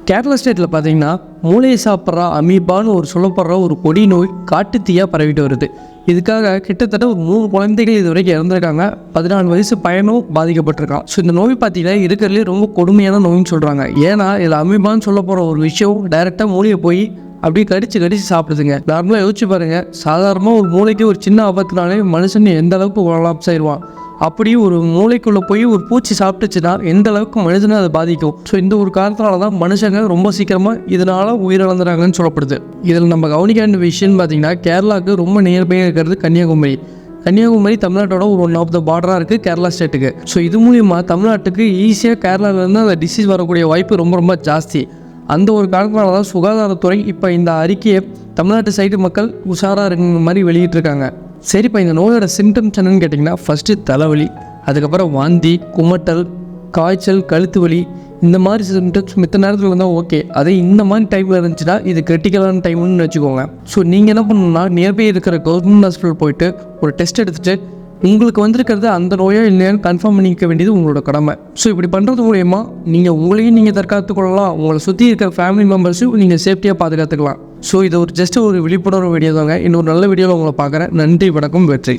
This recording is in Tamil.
கேரளா ஸ்டேட்டில் பார்த்தீங்கன்னா மூளையை சாப்பிட்ற அமீபான்னு சொல்லப்படுற ஒரு கொடி நோய் காட்டு தீயாக பரவிட்டு வருது. இதுக்காக கிட்டத்தட்ட ஒரு 3 குழந்தைகள் இது வரைக்கும் இறந்துருக்காங்க. 14 வயசு பையனும் பாதிக்கப்பட்டிருக்கான். ஸோ இந்த நோய் பார்த்தீங்கன்னா இருக்கிறதுலே ரொம்ப கொடுமையான நோயின்னு சொல்கிறாங்க. ஏன்னா இதில் அமீபான்னு சொல்ல போகிற ஒரு விஷயம் டைரெக்டாக மூளையை போய் அப்படியே கடிச்சு சாப்பிடுதுங்க. நார்மலாக யோசிச்சு பாருங்கள், சாதாரணமாக ஒரு மூளைக்கு ஒரு சின்ன ஆபத்துனாலே மனுஷன் எந்த அளவுக்கு கொலாப்ஸ் ஆயிடுவான். அப்படி ஒரு மூளைக்குள்ளே போய் ஒரு பூச்சி சாப்பிட்டுச்சுன்னா எந்த அளவுக்கு மனுஷனை அதை பாதிக்கும். ஸோ இந்த ஒரு காரணத்தினால தான் மனுஷங்க ரொம்ப சீக்கிரமாக இதனால் உயிரிழந்துறாங்கன்னு சொல்லப்படுது. இதில் நம்ம கவனிக்க வேண்டிய விஷயம்னு பார்த்தீங்கன்னா, கேரளாவுக்கு ரொம்ப நியர்பையாக இருக்கிறது கன்னியாகுமரி தமிழ்நாட்டோட ஒரு ஒன் ஆஃப் த பார்டராக இருக்குது கேரளா ஸ்டேட்டுக்கு. ஸோ இது மூலிமா தமிழ்நாட்டுக்கு ஈஸியாக கேரளாவிலேருந்து அந்த டிசீஸ் வரக்கூடிய வாய்ப்பு ரொம்ப ஜாஸ்தி. அந்த ஒரு காரணத்தினால தான் சுகாதாரத்துறை இப்போ இந்த அறிக்கையை தமிழ்நாட்டு சைடு மக்கள் உஷாராக இருக்கிற மாதிரி வெளியிட்டிருக்காங்க. சரிப்பா, இந்த நோயோட சிம்டம்ஸ் என்னன்னு கேட்டிங்கன்னா, ஃபஸ்ட்டு தலைவலி, அதுக்கப்புறம் வாந்தி, குமட்டல், காய்ச்சல், கழுத்து வலி, இந்த மாதிரி சிம்டம்ஸ் மித்த நேரத்தில் இருந்தால் ஓகே. அதே இந்த மாதிரி டைமில் இருந்துச்சுன்னா இது கிரிட்டிக்கலான டைம்னு வச்சுக்கோங்க. ஸோ நீங்கள் என்ன பண்ணணும்னா, நியர்பை இருக்கிற கவர்மெண்ட் ஹாஸ்பிட்டல் போயிட்டு ஒரு டெஸ்ட் எடுத்துகிட்டு உங்களுக்கு வந்திருக்கிறது அந்த நோயோ இல்லையான்னு கன்ஃபார்ம் பண்ணிக்க வேண்டியது உங்களோட கடமை. ஸோ இப்படி பண்ணுறது மூலயமா உங்களையும் நீங்கள் தற்காத்துக் கொள்ளலாம், உங்களை சுற்றி இருக்கிற ஃபேமிலி மெம்பர்ஸும் நீங்கள் சேஃப்டியாக பாதுகாத்துக்கலாம். ஸோ இது ஜஸ்ட் ஒரு விழிப்புணர்வு வீடியோ தாங்க. இன்னொரு நல்ல வீடியோவில் உங்களை பார்க்குறேன். நன்றி, வணக்கம், வெற்றி.